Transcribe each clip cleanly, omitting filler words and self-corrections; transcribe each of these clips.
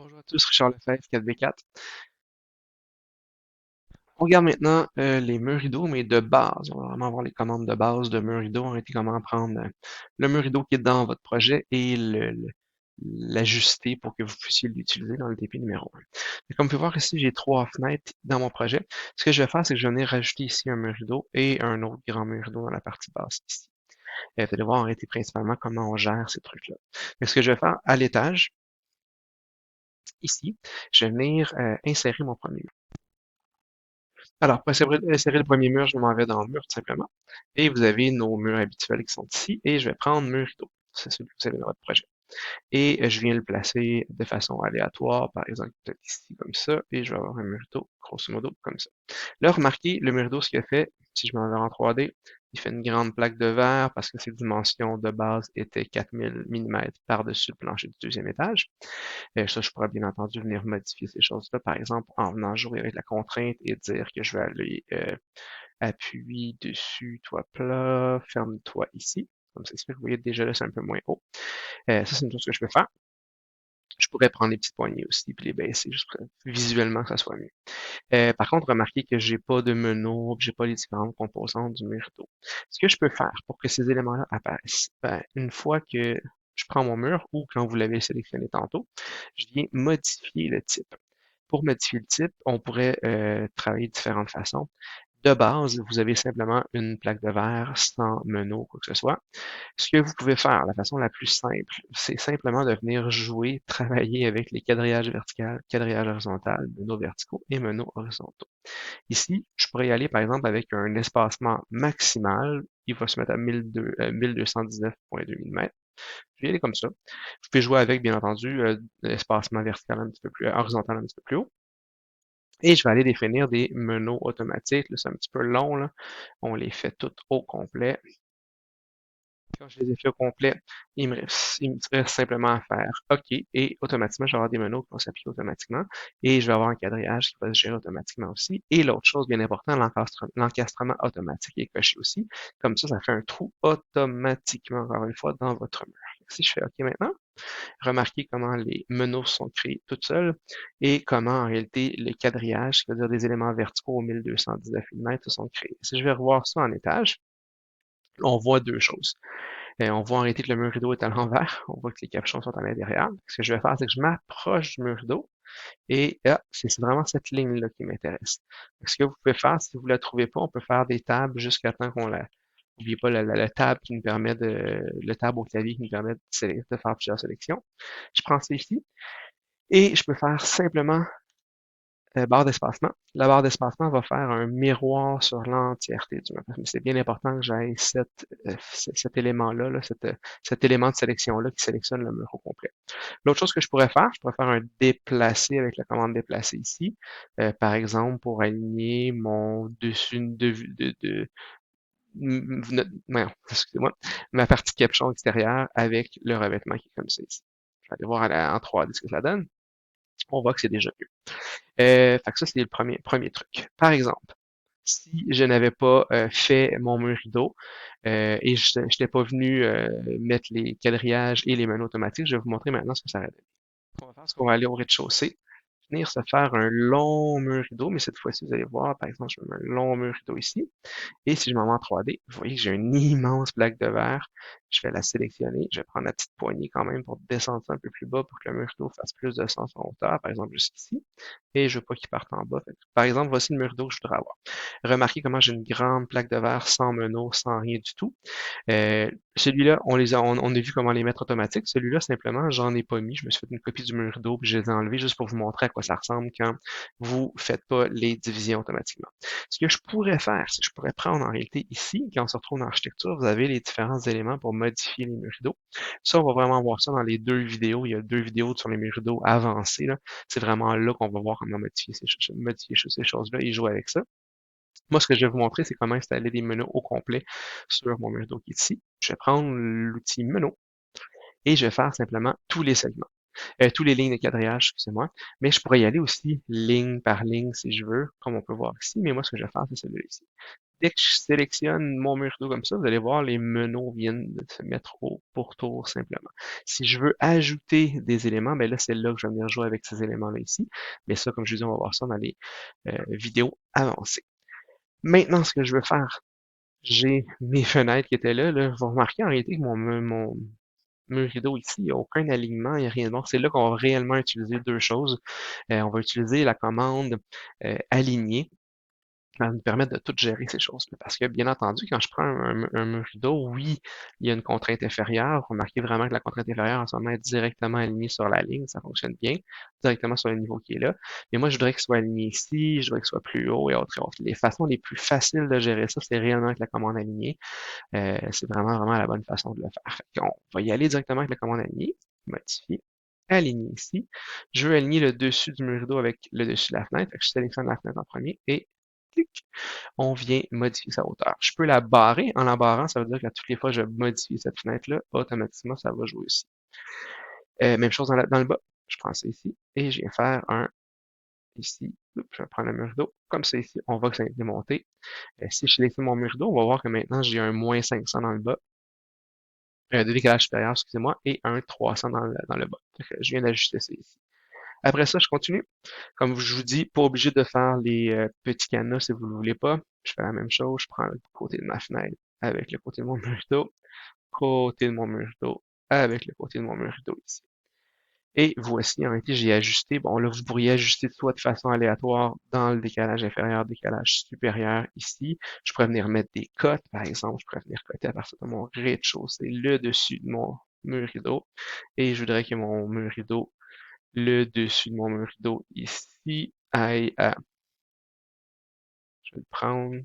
Bonjour à tous, Richard Lefebvre, 4v4. On regarde maintenant les murs rideaux, mais de base. On va vraiment voir les commandes de base de murs rideaux. On va été comment prendre le mur rideau qui est dans votre projet et l'ajuster pour que vous puissiez l'utiliser dans le DP numéro 1. Et comme vous pouvez voir ici, j'ai trois fenêtres dans mon projet. Ce que je vais faire, c'est que je vais venir rajouter ici un mur rideau et un autre grand mur rideau dans la partie basse ici. Vous allez voir en réalité principalement comment on gère ces trucs-là. Ce que je vais faire à l'étage, ici, je vais venir insérer mon premier mur. Alors, pour insérer le premier mur, je m'en vais dans le mur, tout simplement. Et vous avez nos murs habituels qui sont ici. Et je vais prendre mur rideau. C'est celui que vous avez dans votre projet. Et je viens le placer de façon aléatoire, par exemple, peut-être ici, comme ça. Et je vais avoir un mur rideau, grosso modo, comme ça. Là, remarquez, le mur rideau, ce qu'il a fait, si je m'en vais en 3D, il fait une grande plaque de verre parce que ses dimensions de base étaient 4000 mm par-dessus le plancher du deuxième étage. Ça, je pourrais bien entendu venir modifier ces choses-là, par exemple, en venant jouer avec la contrainte et dire que je vais aller appuyer dessus, toi plat, ferme-toi ici. Comme ça, vous voyez déjà là, c'est un peu moins haut. Ça, c'est une chose que je peux faire. Je pourrais prendre les petites poignées aussi puis les baisser, juste pour visuellement que ça soit mieux. Par contre, remarquez que j'ai pas de menu, j'ai pas les différentes composantes du mur rideau. Ce que je peux faire pour que ces éléments-là apparaissent, une fois que je prends mon mur ou quand vous l'avez sélectionné tantôt, je viens modifier le type. Pour modifier le type, on pourrait travailler de différentes façons. De base, vous avez simplement une plaque de verre sans menu ou quoi que ce soit. Ce que vous pouvez faire, la façon la plus simple, c'est simplement de venir jouer, travailler avec les quadrillages verticaux, quadrillages horizontal, menus verticaux et menus horizontaux. Ici, je pourrais y aller par exemple avec un espacement maximal. Il va se mettre à 1219,2 mm. Je vais y aller comme ça. Vous pouvez jouer avec, bien entendu, l'espacement vertical un petit peu plus, horizontal un petit peu plus haut. Et je vais aller définir des menus automatiques. Là, c'est un petit peu long, là. On les fait toutes au complet. Quand je les ai fait au complet, il me reste simplement à faire OK et automatiquement, je vais avoir des menus qui vont s'appliquer automatiquement et je vais avoir un quadrillage qui va se gérer automatiquement aussi. Et l'autre chose bien importante, l'encastrement automatique est coché aussi. Comme ça fait un trou automatiquement, encore une fois, dans votre mur. Si je fais OK maintenant, remarquez comment les menus sont créés toutes seules et comment en réalité le quadrillage, c'est-à-dire des éléments verticaux au 1219 mm, sont créés. Si je vais revoir ça en étage, on voit deux choses. On voit en réalité que le mur rideau est à l'envers. On voit que les capuchons sont à l'intérieur. Ce que je vais faire, c'est que je m'approche du mur rideau et c'est vraiment cette ligne-là qui m'intéresse. Ce que vous pouvez faire, si vous ne la trouvez pas, on peut faire des tables jusqu'à temps qu'on la. N'oubliez pas la table qui nous permet le tab au clavier qui nous permet de faire plusieurs sélections. Je prends ça ici et je peux faire simplement barre d'espacement. La barre d'espacement va faire un miroir sur l'entièreté du map. Mais c'est bien important que j'aille cet élément-là, cet élément de sélection-là qui sélectionne le mur au complet. L'autre chose que je pourrais faire un déplacer avec la commande déplacer ici. Par exemple, pour aligner mon dessus excusez-moi, ma partie capuchon extérieure avec le revêtement qui est comme ça ici. Je vais aller voir en 3D ce que ça donne. On voit que c'est déjà mieux. Fait que ça, c'est le premier truc. Par exemple, si je n'avais pas fait mon mur rideau et je n'étais pas venu mettre les quadrillages et les menus automatiques, je vais vous montrer maintenant ce que ça va donner. On va faire, c'est qu'on va aller au rez-de-chaussée, venir se faire un long mur rideau, mais cette fois-ci, vous allez voir, par exemple, je mets un long mur rideau ici. Et si je m'en vais en 3D, vous voyez que j'ai une immense plaque de verre. Je vais la sélectionner. Je vais prendre la petite poignée quand même pour descendre ça un peu plus bas pour que le mur rideau fasse plus de sens en hauteur, par exemple jusqu'ici. Et je veux pas qu'il parte en bas. Par exemple, voici le mur rideau que je voudrais avoir. Remarquez comment j'ai une grande plaque de verre sans meneau, sans rien du tout. Celui-là, on a vu comment les mettre automatiques. Celui-là, simplement, j'en ai pas mis. Je me suis fait une copie du mur rideau puis je les ai enlevés juste pour vous montrer à quoi ça ressemble quand vous faites pas les divisions automatiquement. Ce que je pourrais faire, c'est que je pourrais prendre en réalité ici, quand on se retrouve dans l'architecture, vous avez les différents éléments pour modifier les murs rideaux. Ça, on va vraiment voir ça dans les deux vidéos. Il y a deux vidéos sur les murs rideaux avancées, là. C'est vraiment là qu'on va voir comment modifier ces choses-là et jouer avec ça. Moi, ce que je vais vous montrer, c'est comment installer des menus au complet sur mon mur rideau qui est ici. Je vais prendre l'outil menu et je vais faire simplement tous les segments. Tous les lignes de quadrillage, excusez-moi. Mais je pourrais y aller aussi ligne par ligne si je veux, comme on peut voir ici. Mais moi, ce que je vais faire, c'est celui-là ici. Dès que je sélectionne mon mur rideau comme ça, vous allez voir les meneaux viennent de se mettre au pourtour simplement. Si je veux ajouter des éléments, ben là, c'est là que je vais venir jouer avec ces éléments-là ici. Mais ça, comme je dis, on va voir ça dans les vidéos avancées. Maintenant, ce que je veux faire, j'ai mes fenêtres qui étaient là. Vous remarquez en réalité que mon mur rideau ici, il n'y a aucun alignement, il n'y a rien de bon. C'est là qu'on va réellement utiliser deux choses. On va utiliser la commande aligner qui va nous permettre de tout gérer ces choses-là. Parce que, bien entendu, quand je prends un mur rideau, oui, il y a une contrainte inférieure. Remarquez vraiment que la contrainte inférieure en ce moment est directement alignée sur la ligne. Ça fonctionne bien, directement sur le niveau qui est là. Mais moi, je voudrais qu'il soit aligné ici, je voudrais qu'il soit plus haut et autres et autres. Les façons les plus faciles de gérer ça, c'est réellement avec la commande alignée. C'est vraiment, vraiment la bonne façon de le faire. Fait on va y aller directement avec la commande alignée, modifier, aligner ici. Je veux aligner le dessus du mur rideau avec le dessus de la fenêtre. Fait que je sélectionne la fenêtre en premier et clic, on vient modifier sa hauteur. Je peux la barrer. En la barrant, ça veut dire qu'à toutes les fois que je modifie cette fenêtre-là, automatiquement, ça va jouer aussi. Même chose dans le bas. Je prends ça ici et je viens faire un ici. Je vais prendre le mur rideau. Comme ça ici, on voit que ça a été monté. Si je sélectionne mon mur rideau, on va voir que maintenant j'ai un moins 500 dans le bas, de décalage supérieur, excusez-moi, et un 300 dans le bas. Je viens d'ajuster ça ici. Après ça, je continue. Comme je vous dis, pas obligé de faire les petits cadenas si vous ne le voulez pas. Je fais la même chose, je prends le côté de ma fenêtre avec le côté de mon mur rideau, côté de mon mur rideau avec le côté de mon mur rideau ici. Et voici, en réalité, j'ai ajusté. Bon, là, vous pourriez ajuster soit de façon aléatoire dans le décalage inférieur, décalage supérieur ici. Je pourrais venir mettre des cotes, par exemple. Je pourrais venir coter à partir de mon rez-de-chaussée, le dessus de mon mur rideau. Et je voudrais que mon mur rideau, le dessus de mon mur rideau ici, aille à, je vais le prendre,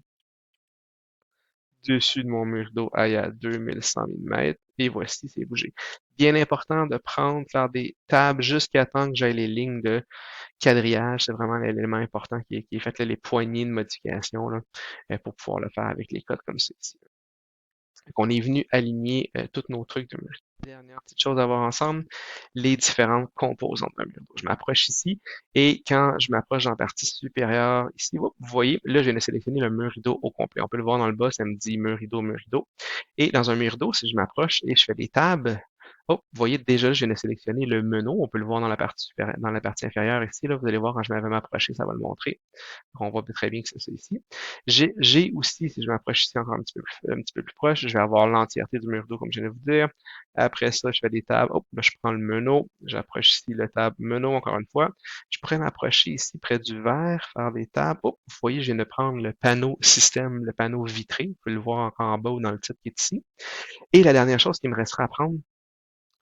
dessus de mon mur d'eau aille à 2100 mm. Et voici, c'est bougé. Bien important de prendre, faire des tables jusqu'à temps que j'ai les lignes de quadrillage. C'est vraiment l'élément important qui est fait, là, les poignées de modification là, pour pouvoir le faire avec les codes comme ceci. On est venu aligner tous nos trucs de mur. Dernière petite chose à voir ensemble, les différentes composantes d'un mur. Je m'approche ici et quand je m'approche dans la partie supérieure ici, vous voyez, là, je viens de sélectionner le mur rideau au complet. On peut le voir dans le bas, ça me dit mur rideau, mur rideau. Et dans un mur rideau, si je m'approche et je fais des tables, oh, vous voyez déjà, je viens de sélectionner le meneau. On peut le voir dans la partie supérieure, dans la partie inférieure ici. Là, vous allez voir quand je vais m'approcher, ça va le montrer. On voit très bien que c'est ça ici. J'ai aussi, si je m'approche ici encore un petit peu plus proche, je vais avoir l'entièreté du mur d'eau, comme je viens de vous dire. Après ça, je fais des tables. Hop, là, je prends le meneau. J'approche ici le table meneau, encore une fois. Je pourrais m'approcher ici près du verre, faire des tables. Oh, vous voyez, je viens de prendre le panneau système, le panneau vitré. Vous pouvez le voir encore en bas ou dans le titre qui est ici. Et la dernière chose qui me restera à prendre,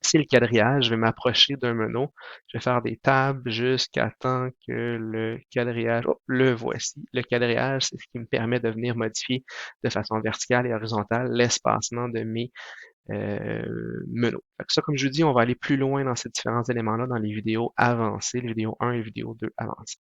c'est le quadrillage. Je vais m'approcher d'un meneau. Je vais faire des tables jusqu'à temps que le quadrillage, oh, le voici. Le quadrillage, c'est ce qui me permet de venir modifier de façon verticale et horizontale l'espacement de mes meneaux. Fait que ça, comme je vous dis, on va aller plus loin dans ces différents éléments-là dans les vidéos avancées, les vidéos 1 et vidéo 2 avancées.